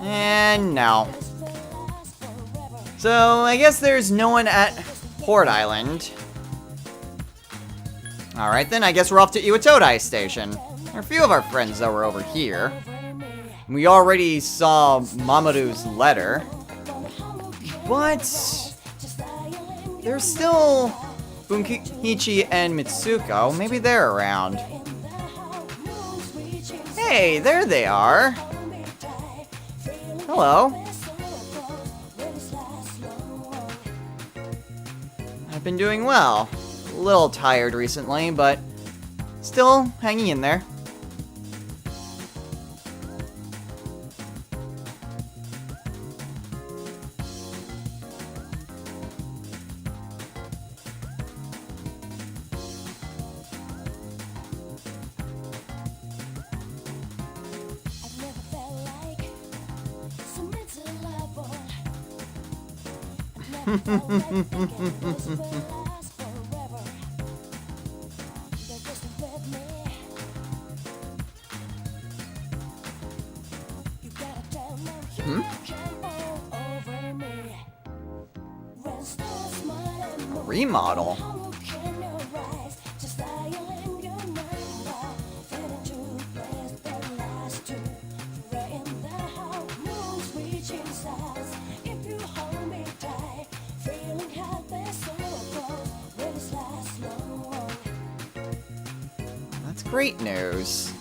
And no. So, I guess there's no one at Port Island. Alright then, I guess we're off to Iwatodai Station. There are a few of our friends that were over here. We already saw Mamoru's letter. But there's still Bunkichi and Mitsuko. Maybe they're around. Hey, there they are. Hello. I've been doing well. A little tired recently, but still hanging in there. Remodel? That's great news.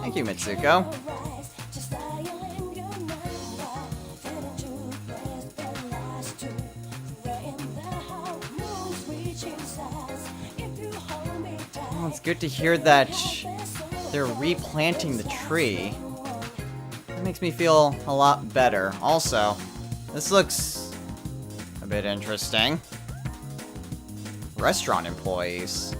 Thank you, Mitsuko. Well, it's good to hear that they're replanting the tree. That makes me feel a lot better. Also, this looks a bit interesting. Restaurant employees.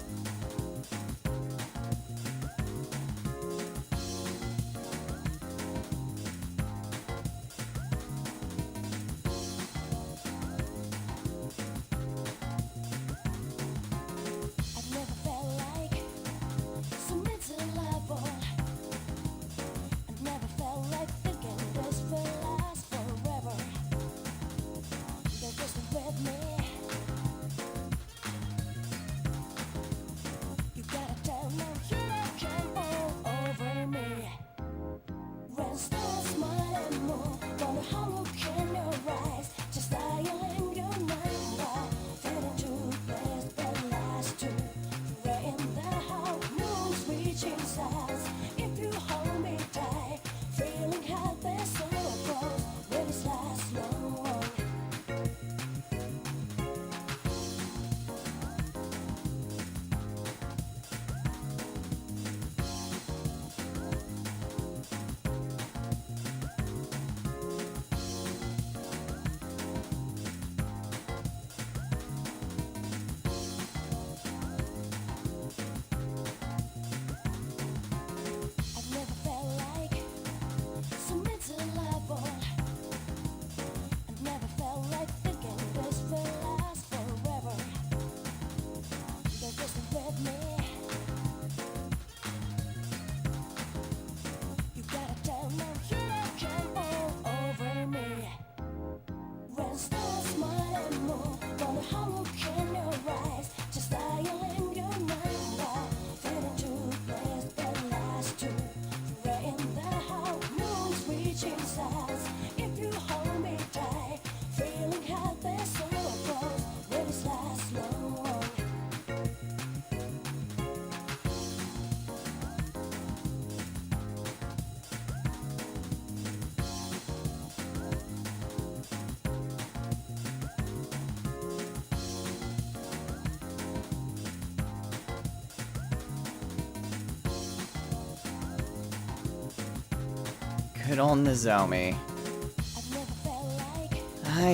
Good old Nozomi.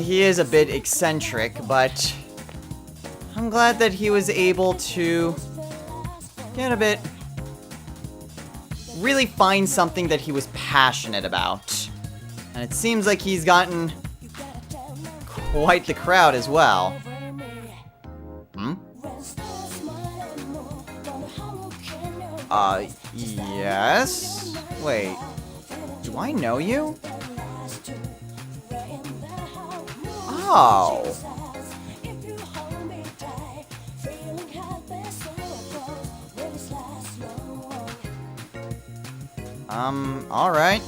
He is a bit eccentric, but I'm glad that he was able to get a bit... really find something that he was passionate about. And it seems like he's gotten quite the crowd as well. Hmm? Yes? Wait. Do I know you? Oh. Alright.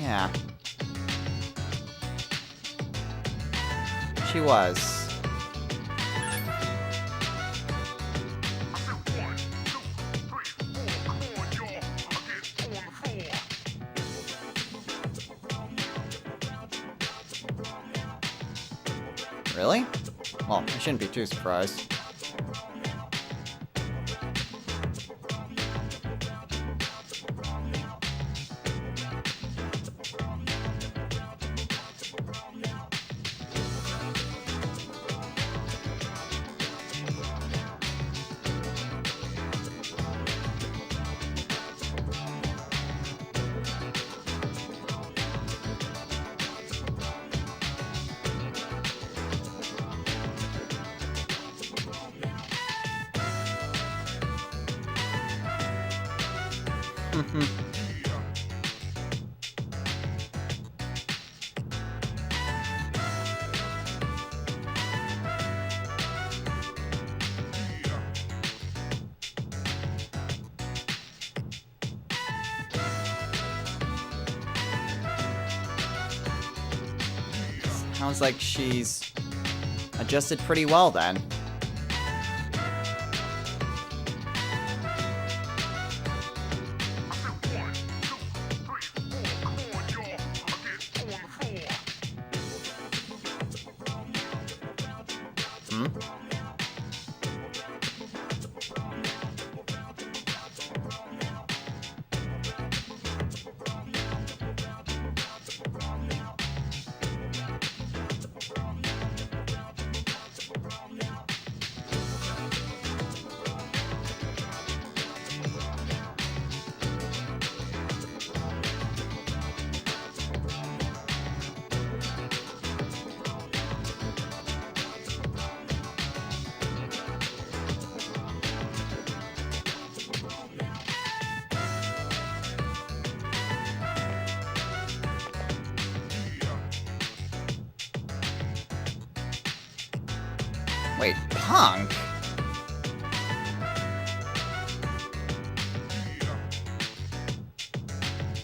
Yeah. She was. Really? Well, I shouldn't be too surprised. Sounds like she's adjusted pretty well then. Hmm? Wait, Punk?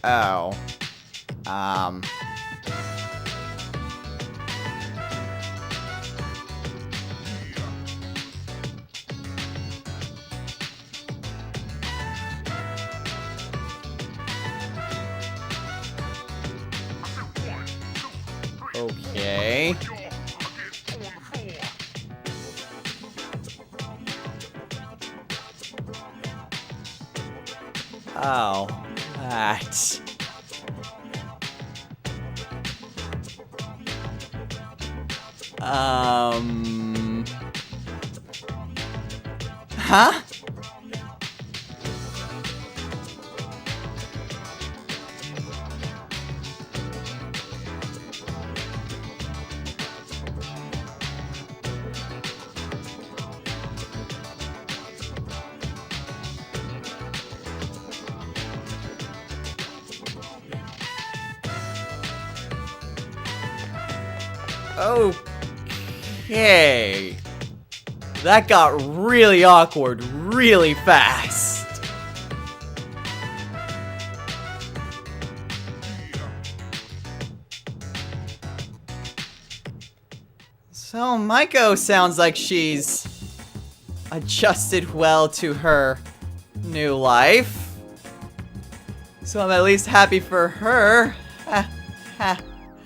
Oh. Okay. Oh, that. Huh? Okay. That got really awkward really fast. So Maiko sounds like she's adjusted well to her new life. So I'm at least happy for her. Ha, ha,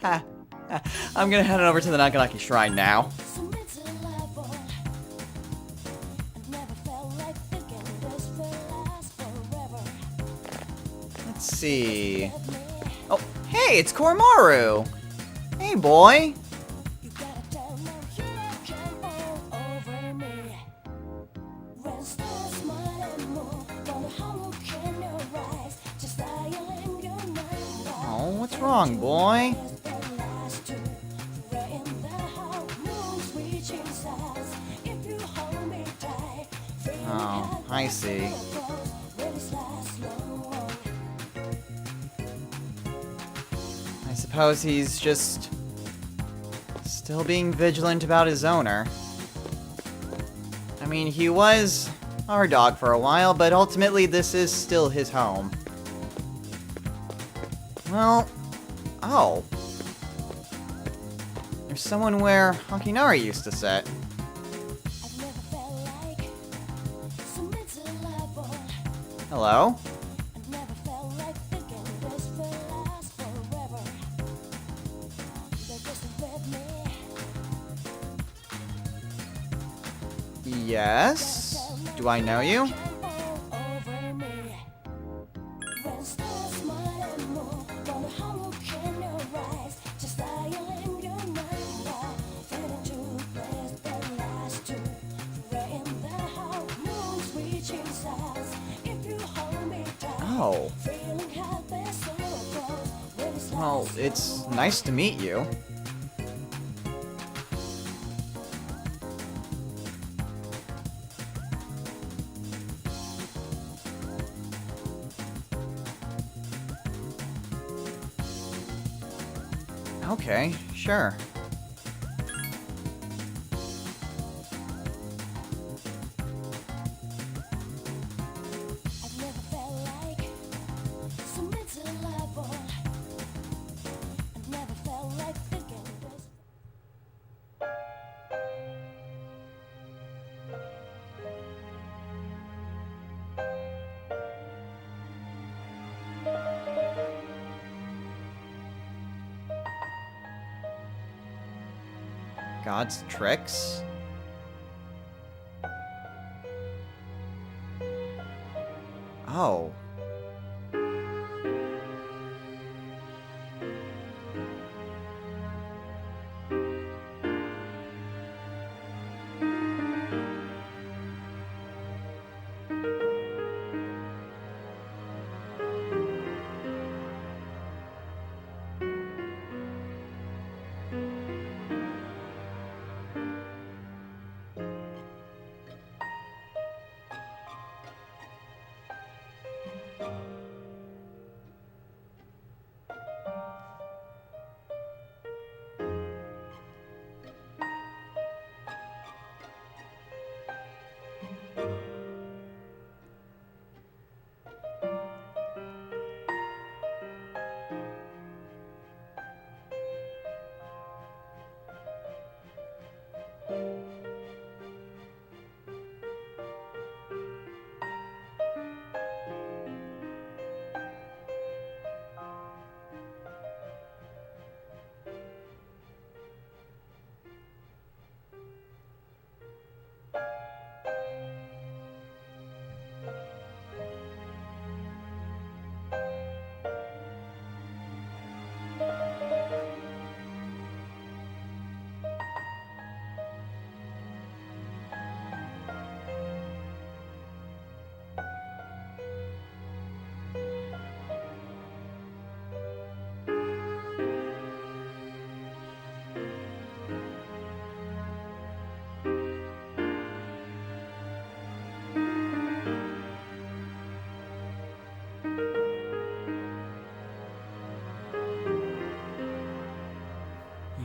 ha, ha. I'm gonna head on over to the Naganaki Shrine now. Let's see. Oh, hey, it's Koromaru. Hey, boy. Oh, what's wrong, boy? Oh, I see. I suppose he's just still being vigilant about his owner. I mean, he was our dog for a while, but ultimately this is still his home. Well, oh. There's someone where Hakinari used to sit. Hello? Yes? Do I know you? Oh. Well, it's nice to meet you. Okay, sure. God's tricks? Oh.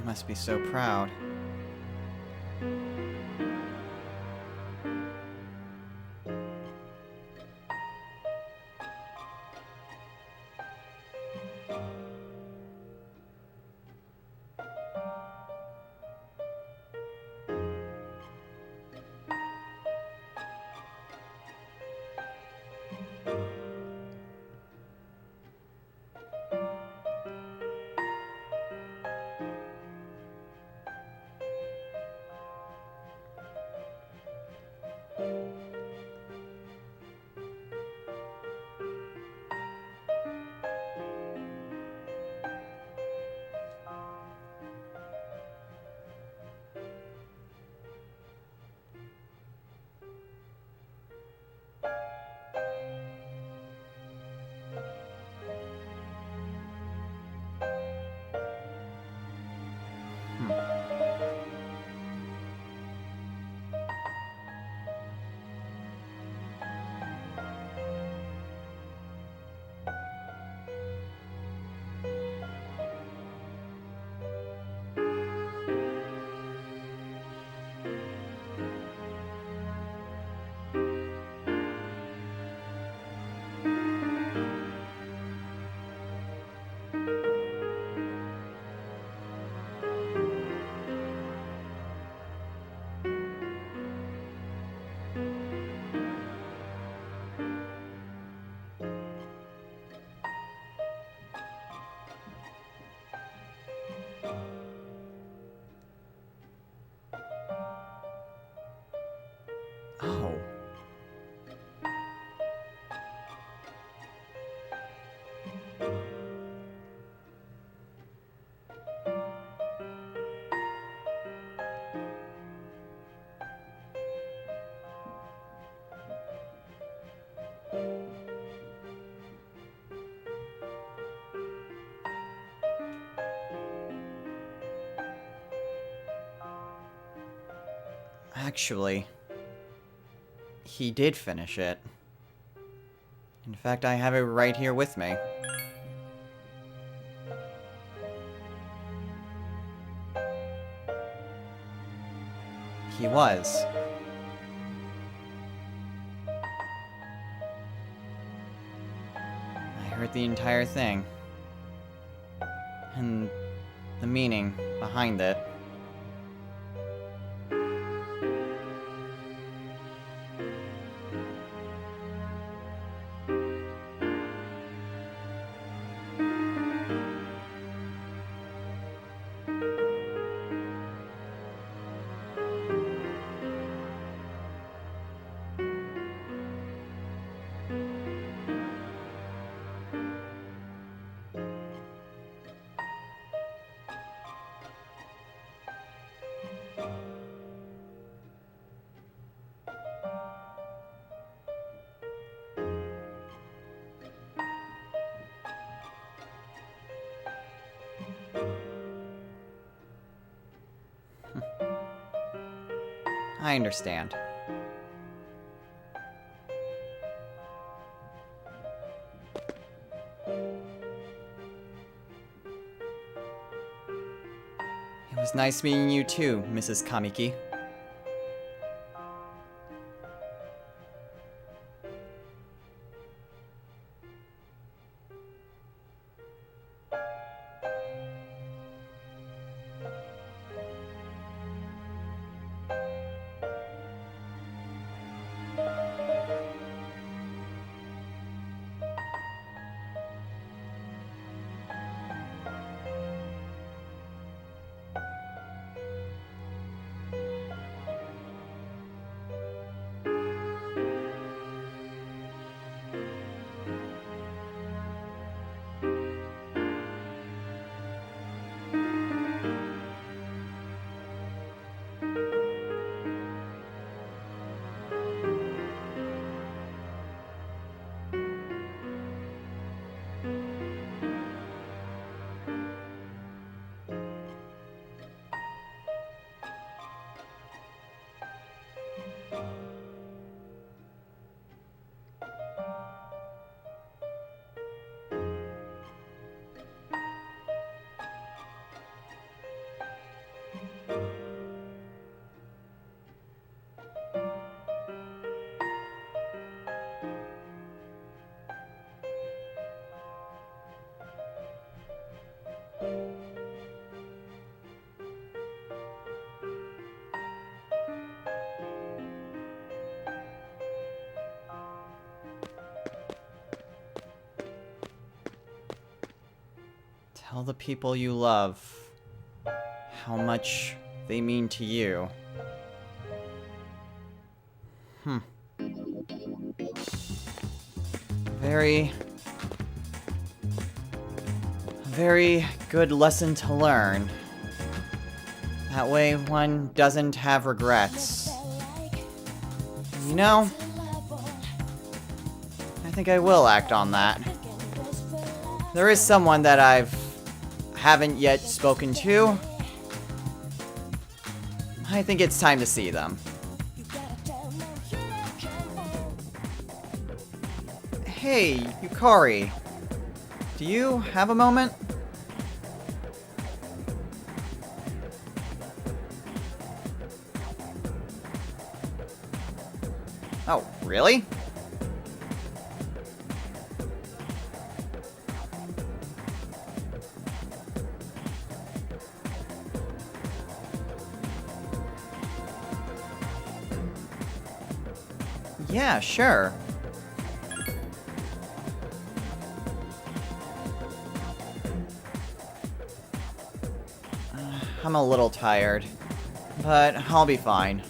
Must be so proud. Oh. Actually, he did finish it. In fact, I have it right here with me. He was. I heard the entire thing. And the meaning behind it. I understand. It was nice meeting you too, Mrs. Kamiki. Tell the people you love how much they mean to you. Very good lesson to learn. That way one doesn't have regrets. You know, I think I will act on that. There is someone that haven't yet spoken to. I think it's time to see them. Hey, Yukari. Do you have a moment? Oh, really? Yeah, sure. I'm a little tired, but I'll be fine.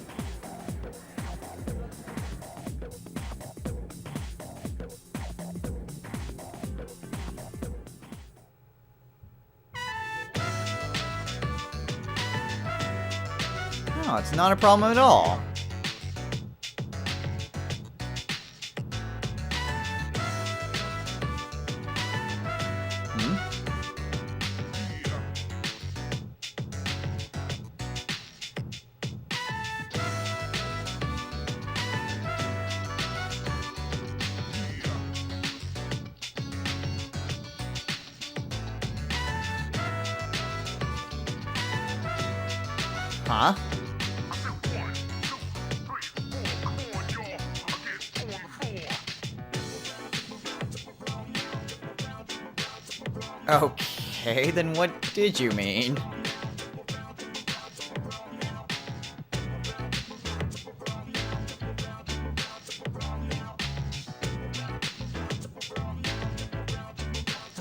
No, it's not a problem at all. Huh? Okay, then what did you mean?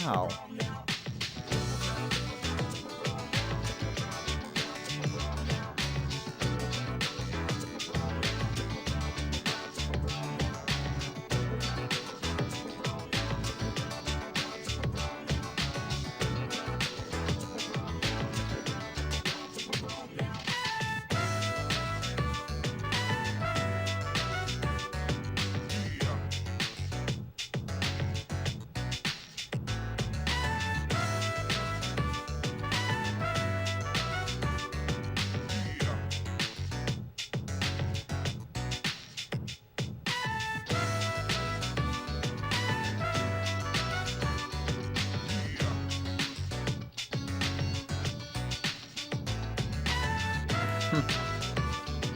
Oh.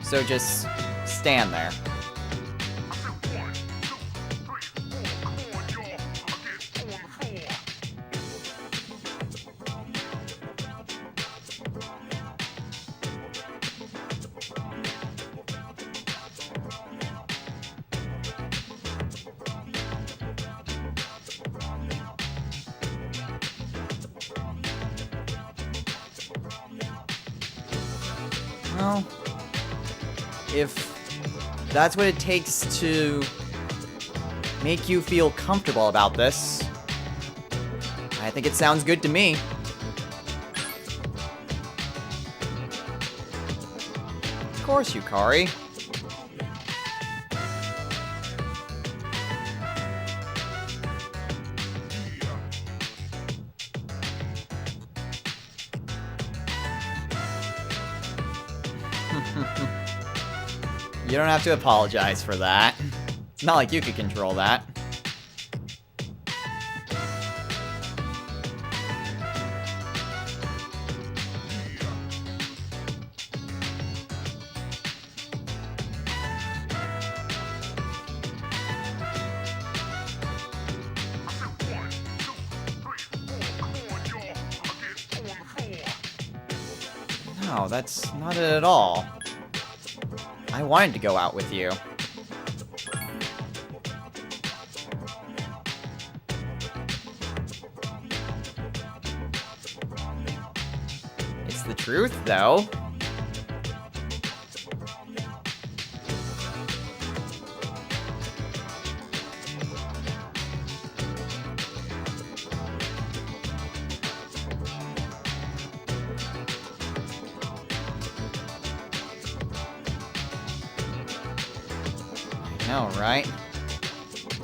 So just stand there. Well, if that's what it takes to make you feel comfortable about this, I think it sounds good to me. Of course, Yukari. You don't have to apologize for that. It's not like you could control that. No, that's not it at all. I wanted to go out with you. It's the truth, though. I know, right?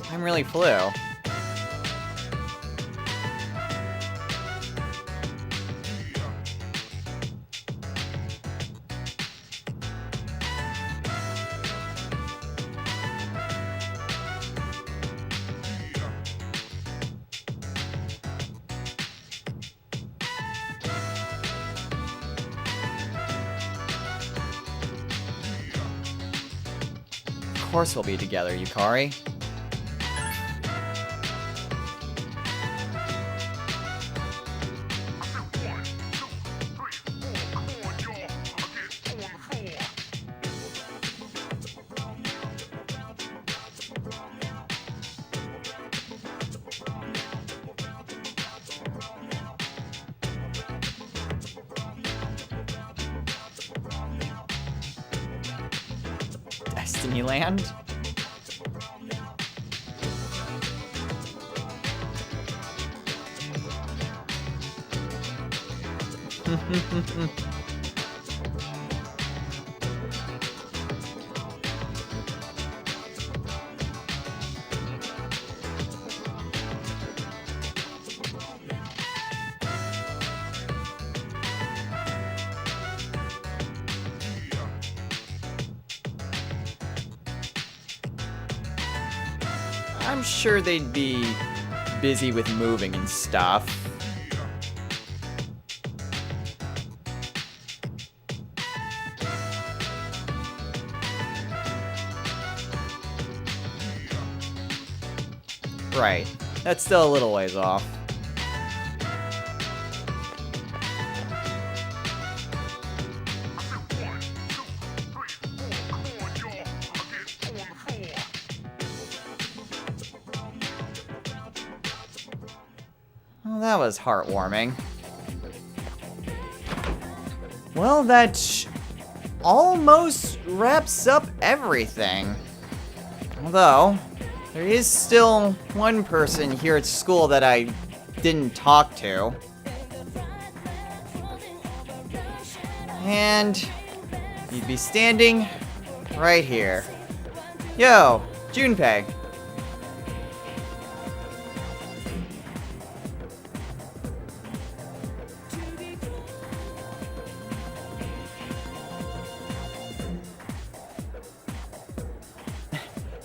Time really flew. Of course we'll be together, Yukari. Disneyland? I'm sure they'd be busy with moving and stuff. Right. That's still a little ways off. Well, that was heartwarming. Well, that almost wraps up everything. Although, there is still one person here at school that I didn't talk to. And he'd be standing right here. Yo, Junpei.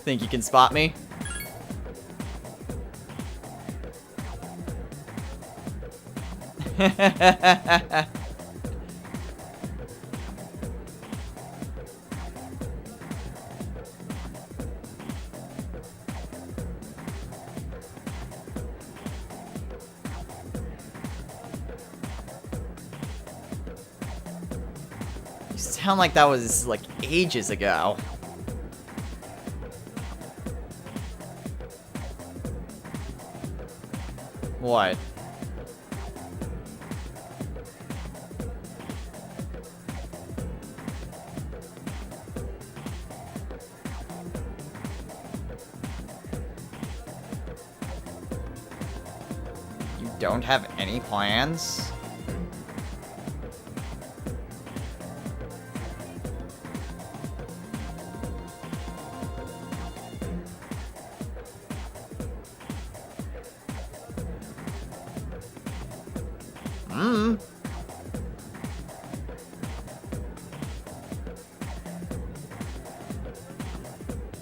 Think you can spot me? You sound like that was, like, ages ago. What? You don't have any plans?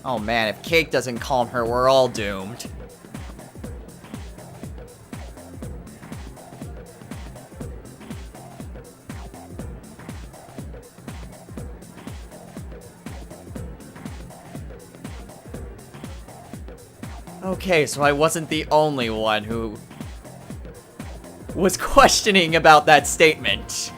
Oh man, if Cake doesn't calm her, we're all doomed. Okay, so I wasn't the only one who was questioning about that statement.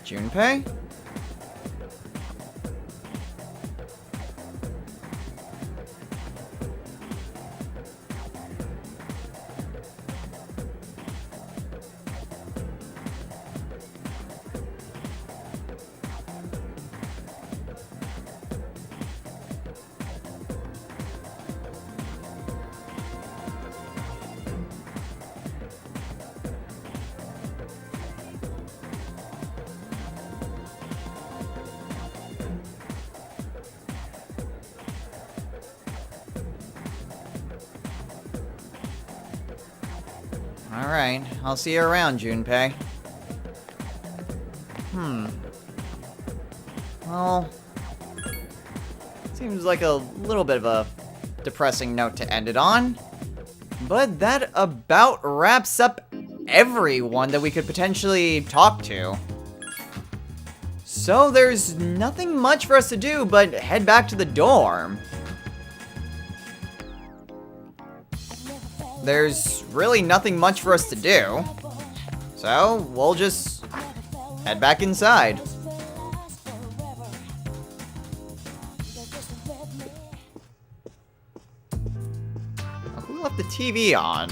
Junpei? Alright, I'll see you around, Junpei. Well, seems like a little bit of a depressing note to end it on. But that about wraps up everyone that we could potentially talk to. So there's nothing much for us to do but head back to the dorm. There's really nothing much for us to do. So we'll just head back inside. Who left the TV on?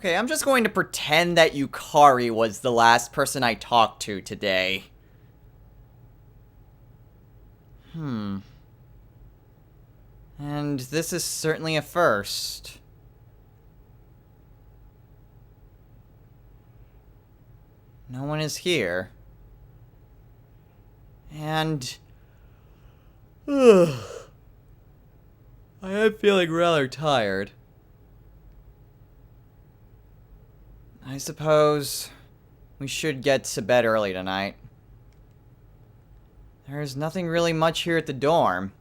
Okay, I'm just going to pretend that Yukari was the last person I talked to today. And this is certainly a first. No one is here. And... I am feeling rather tired. I suppose we should get to bed early tonight. There's nothing really much here at the dorm.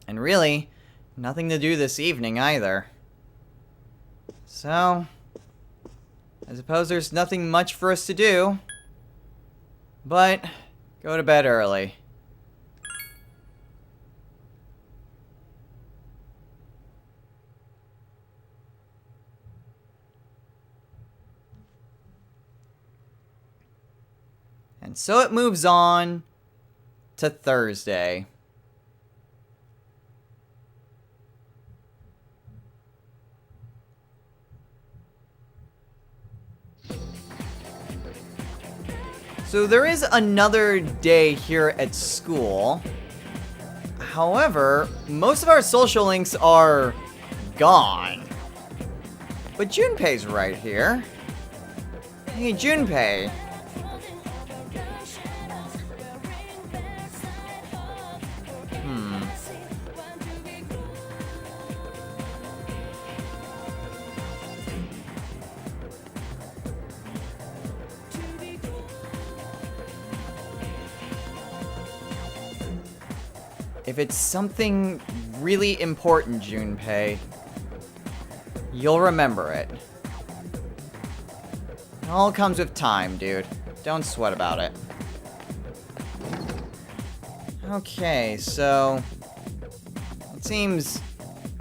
And really, nothing to do this evening either. So, I suppose there's nothing much for us to do. But, go to bed early. And so it moves on to Thursday. So there is another day here at school. However, most of our social links are gone. But Junpei's right here. Hey, Junpei. If it's something really important, Junpei, you'll remember it. It all comes with time, dude. Don't sweat about it. Okay, so... it seems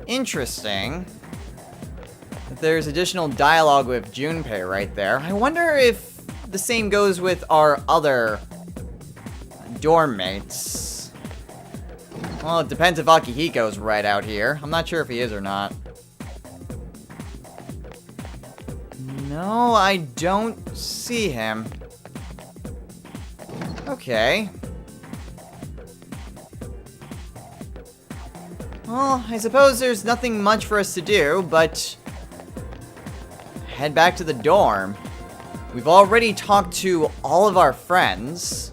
interesting that there's additional dialogue with Junpei right there. I wonder if the same goes with our other dorm mates. Well, it depends if Akihiko's right out here. I'm not sure if he is or not. No, I don't see him. Okay. Well, I suppose there's nothing much for us to do, but... head back to the dorm. We've already talked to all of our friends.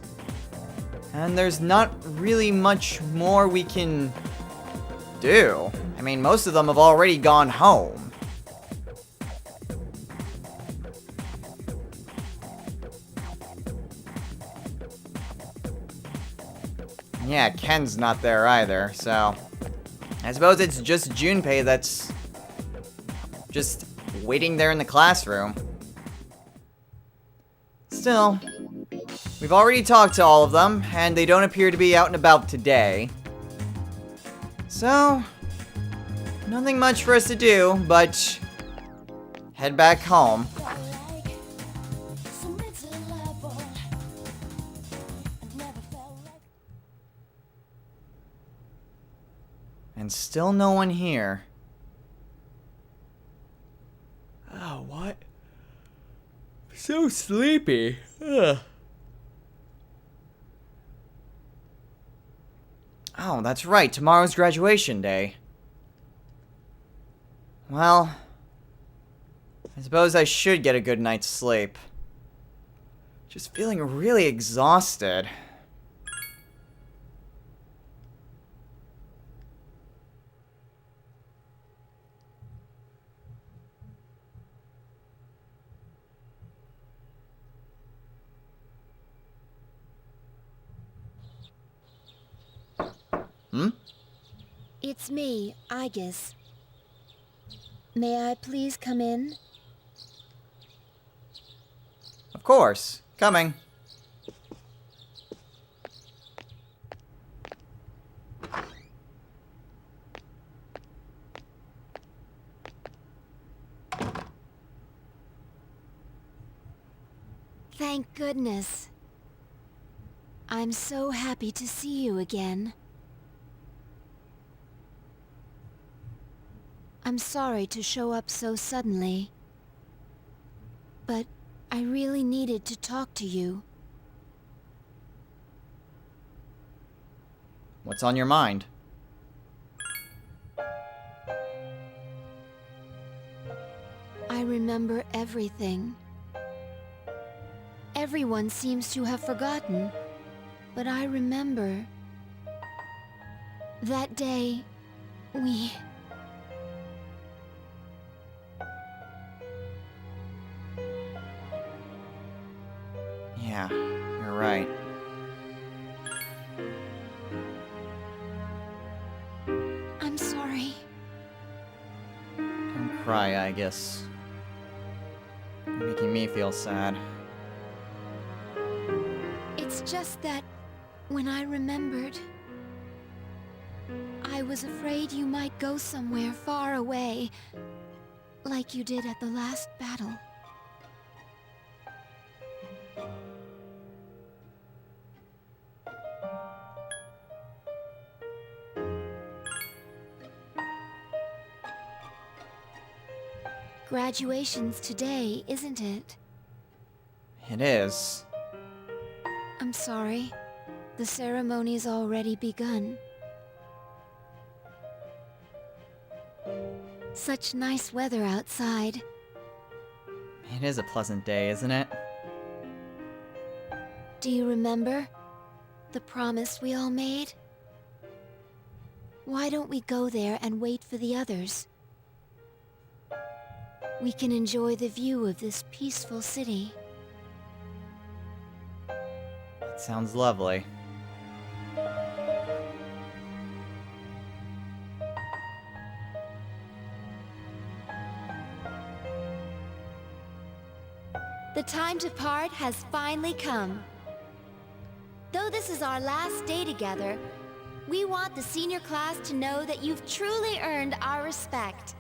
And there's not really much more we can do. I mean, most of them have already gone home. Yeah, Ken's not there either, so... I suppose it's just Junpei that's... just waiting there in the classroom. Still... we've already talked to all of them, and they don't appear to be out and about today. So, nothing much for us to do, but head back home. And still no one here. Oh, what? I'm so sleepy. Ugh. Oh, that's right. Tomorrow's graduation day. Well, I suppose I should get a good night's sleep. Just feeling really exhausted. It's me, Aegis. May I please come in? Of course. Coming. Thank goodness. I'm so happy to see you again. I'm sorry to show up so suddenly. but I really needed to talk to you. What's on your mind? I remember everything. Everyone seems to have forgotten, but I remember. That day, we... Yeah, you're right. I'm sorry. Don't cry, I guess. You're making me feel sad. It's just that when I remembered, I was afraid you might go somewhere far away, like you did at the last battle. Graduation's today, isn't it? It is. I'm sorry. The ceremony's already begun. Such nice weather outside. It is a pleasant day, isn't it? Do you remember the promise we all made? Why don't we go there and wait for the others? We can enjoy the view of this peaceful city. It sounds lovely. The time to part has finally come. Though this is our last day together, we want the senior class to know that you've truly earned our respect.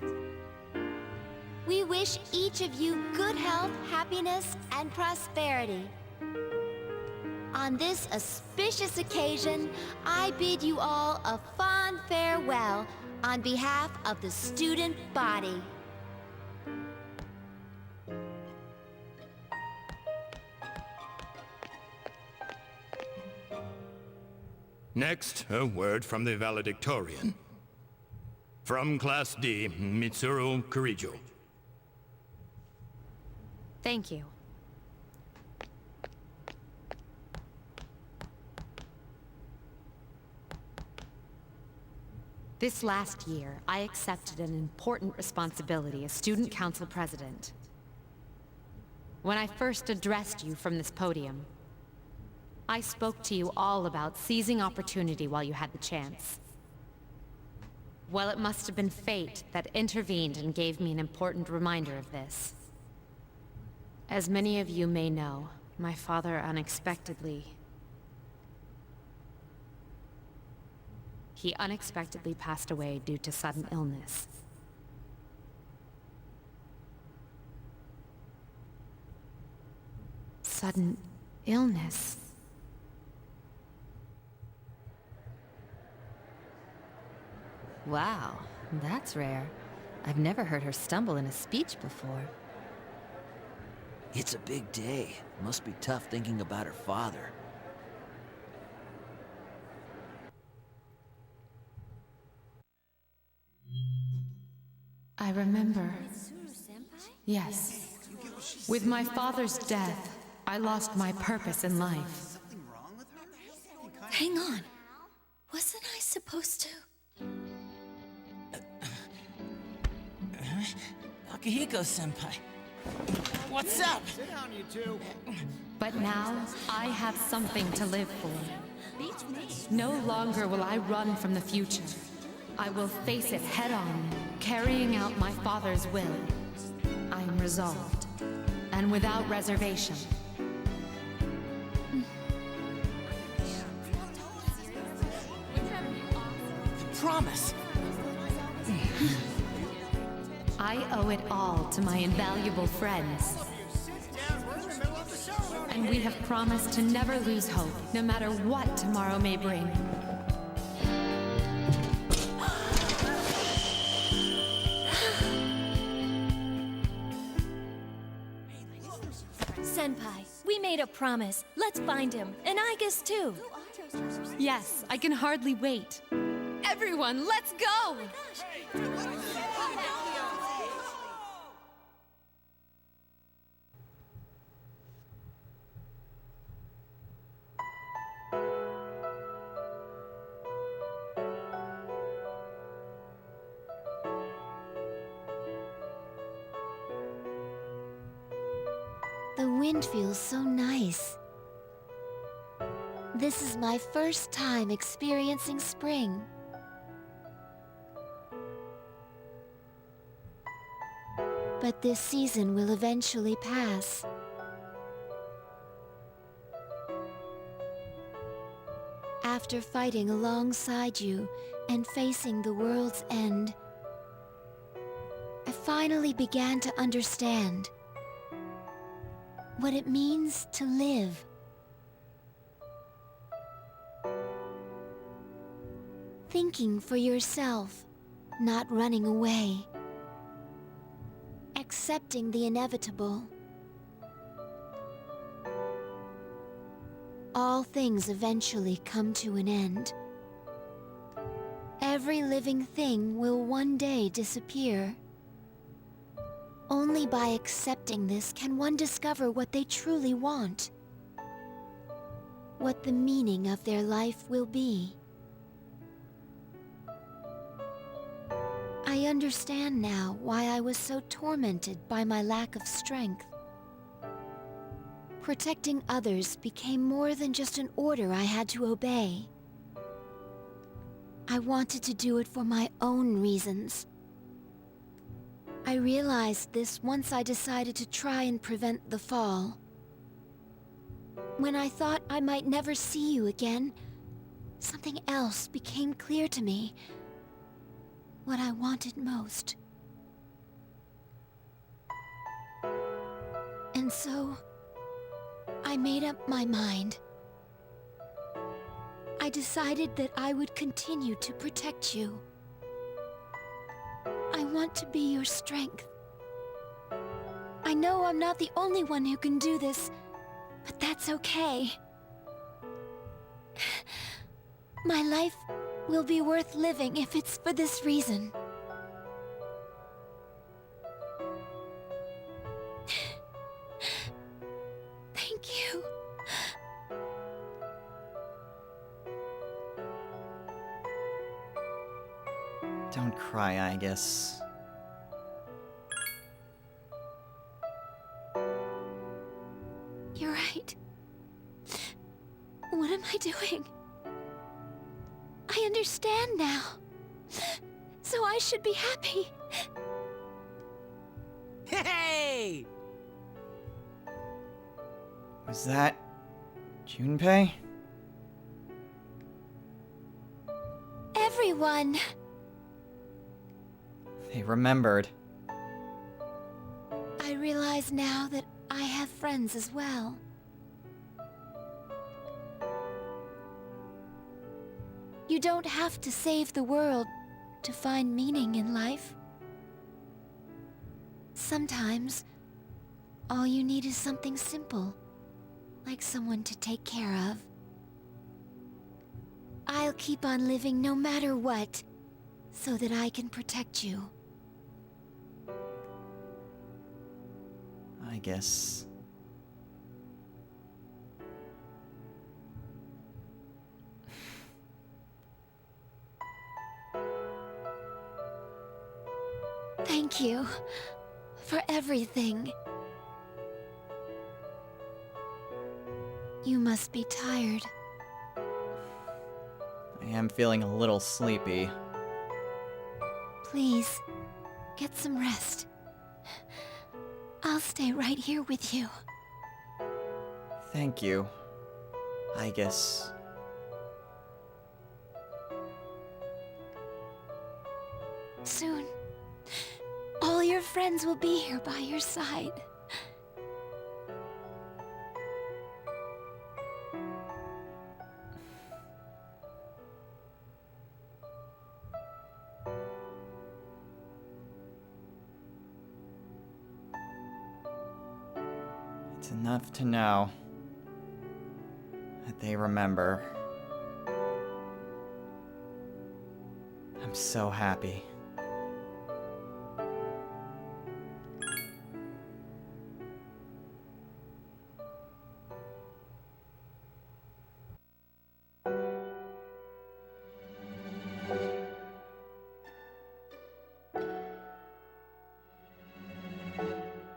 We wish each of you good health, happiness, and prosperity. On this auspicious occasion, I bid you all a fond farewell on behalf of the student body. Next, a word from the valedictorian. From Class D, Mitsuru Kurijo. Thank you. This last year, I accepted an important responsibility as Student Council President. When I first addressed you from this podium, I spoke to you all about seizing opportunity while you had the chance. Well, it must have been fate that intervened and gave me an important reminder of this. As many of you may know, my father unexpectedly passed away due to sudden illness. Sudden illness? Wow, that's rare. I've never heard her stumble in a speech before. It's a big day. Must be tough thinking about her father. I remember. Yes. With my father's death, I lost my purpose in life. Hang on. Wasn't I supposed to? Akihiko-senpai. What's up? Sit down, you two. But now, I have something to live for. No longer will I run from the future. I will face it head-on, carrying out my father's will. I am resolved, and without reservation. Promise. I owe it all to my invaluable friends. And we have promised to never lose hope, no matter what tomorrow may bring. Senpai, we made a promise. Let's find him. And I guess too. Yes, I can hardly wait. Everyone, let's go! The wind feels so nice. This is my first time experiencing spring. But this season will eventually pass. After fighting alongside you and facing the world's end, I finally began to understand what it means to live. Thinking for yourself, not running away. Accepting the inevitable. All things eventually come to an end. Every living thing will one day disappear. Only by accepting this can one discover what they truly want. What the meaning of their life will be. I understand now why I was so tormented by my lack of strength. Protecting others became more than just an order I had to obey. I wanted to do it for my own reasons. I realized this once I decided to try and prevent the fall. When I thought I might never see you again, something else became clear to me. What I wanted most. And so, I made up my mind. I decided that I would continue to protect you. I want to be your strength. I know I'm not the only one who can do this, but that's okay. My life will be worth living if it's for this reason. Thank you. Don't cry, I guess. You're right. What am I doing? I understand now. So I should be happy. Hey! Was that Junpei? Everyone! They remembered. I realize now that I have friends as well. You don't have to save the world to find meaning in life. Sometimes, all you need is something simple, like someone to take care of. I'll keep on living no matter what, so that I can protect you. I guess. Thank you for everything. You must be tired. I am feeling a little sleepy. Please, get some rest. I'll stay right here with you. Thank you. I guess. Soon, all your friends will be here by your side. It's enough to know that they remember. I'm so happy.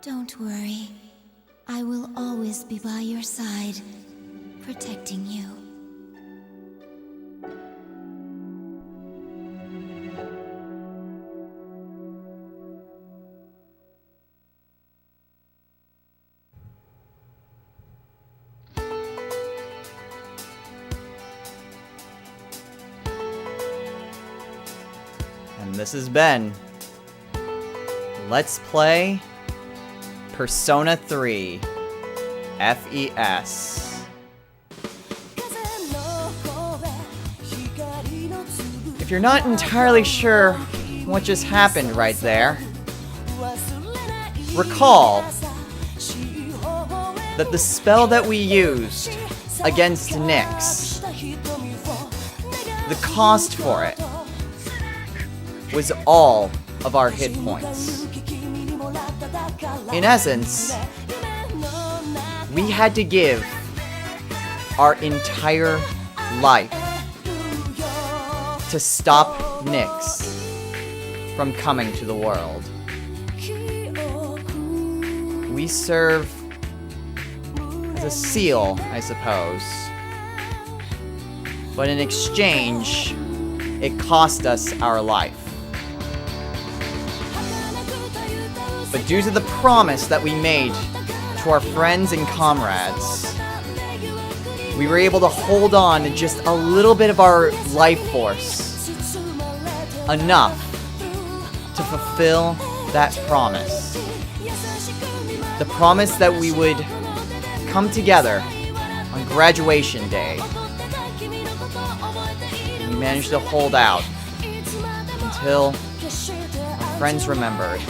Don't worry. I will always be by your side, protecting you. And this has been Let's Play Persona 3 FES. If you're not entirely sure what just happened right there, recall that the spell that we used against Nyx, the cost for it was all of our hit points. In essence, we had to give our entire life to stop Nyx from coming to the world. We serve as a seal, I suppose. But in exchange, it cost us our life. But due to the promise that we made to our friends and comrades, we were able to hold on to just a little bit of our life force, enough to fulfill that promise. The promise that we would come together on graduation day. We managed to hold out until our friends remembered,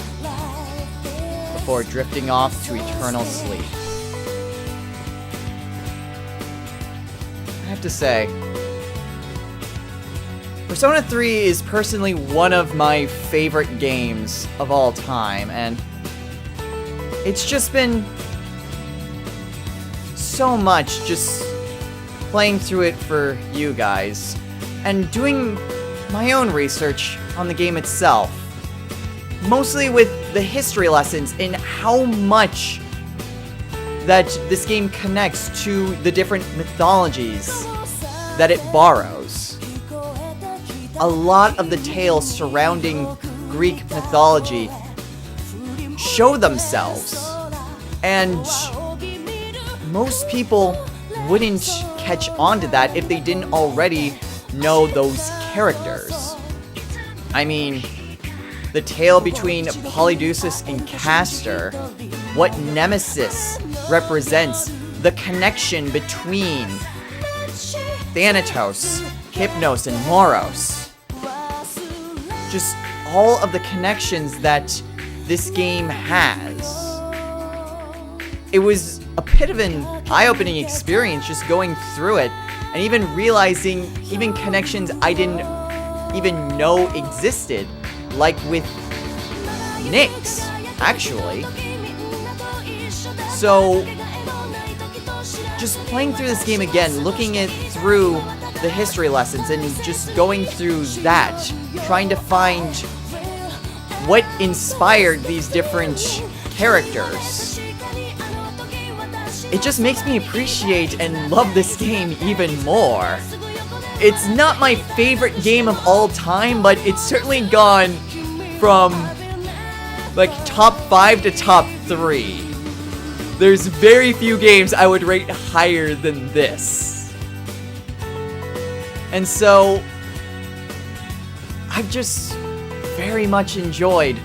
before drifting off to eternal sleep. I have to say, Persona 3 is personally one of my favorite games of all time, and it's just been so much just playing through it for you guys, and doing my own research on the game itself. Mostly with the history lessons and how much that this game connects to the different mythologies that it borrows. A lot of the tales surrounding Greek mythology show themselves, and most people wouldn't catch on to that if they didn't already know those characters. I mean, the tale between Polydeuces and Castor, what Nemesis represents, the connection between Thanatos, Hypnos, and Moros. Just all of the connections that this game has. It was a bit of an eye-opening experience just going through it, and even realizing even connections I didn't even know existed. Like with Nyx, actually. So, just playing through this game again, looking it through the history lessons, and just going through that, trying to find what inspired these different characters. It just makes me appreciate and love this game even more. It's not my favorite game of all time, but it's certainly gone from like top 5 to top 3. There's very few games I would rate higher than this. And so I've just very much enjoyed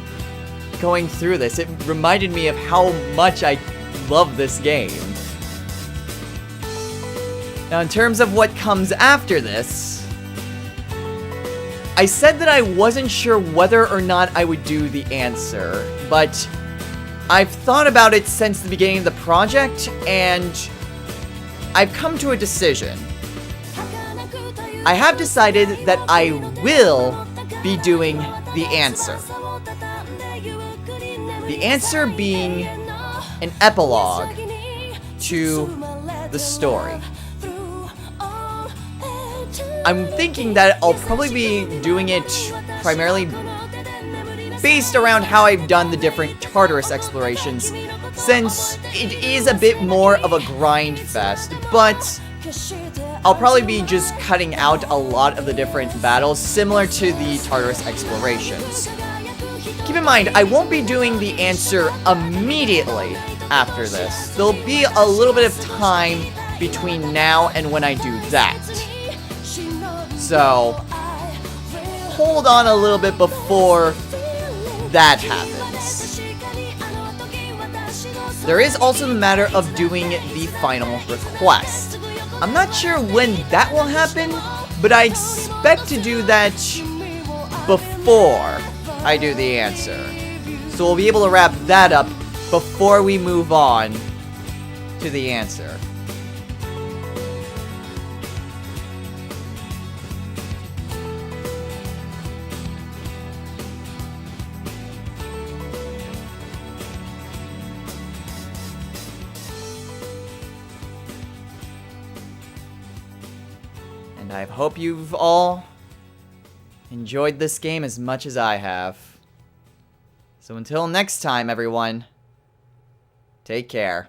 going through this. It reminded me of how much I love this game. Now, in terms of what comes after this, I said that I wasn't sure whether or not I would do the answer, but I've thought about it since the beginning of the project, and I've come to a decision. I have decided that I will be doing the answer. The answer being an epilogue to the story. I'm thinking that I'll probably be doing it primarily based around how I've done the different Tartarus explorations, since it is a bit more of a grind fest, but I'll probably be just cutting out a lot of the different battles similar to the Tartarus explorations. Keep in mind, I won't be doing the answer immediately after this. There'll be a little bit of time between now and when I do that. So, hold on a little bit before that happens. There is also the matter of doing the final request. I'm not sure when that will happen, but I expect to do that before I do the answer. So we'll be able to wrap that up before we move on to the answer. And I hope you've all enjoyed this game as much as I have. So until next time, everyone, take care.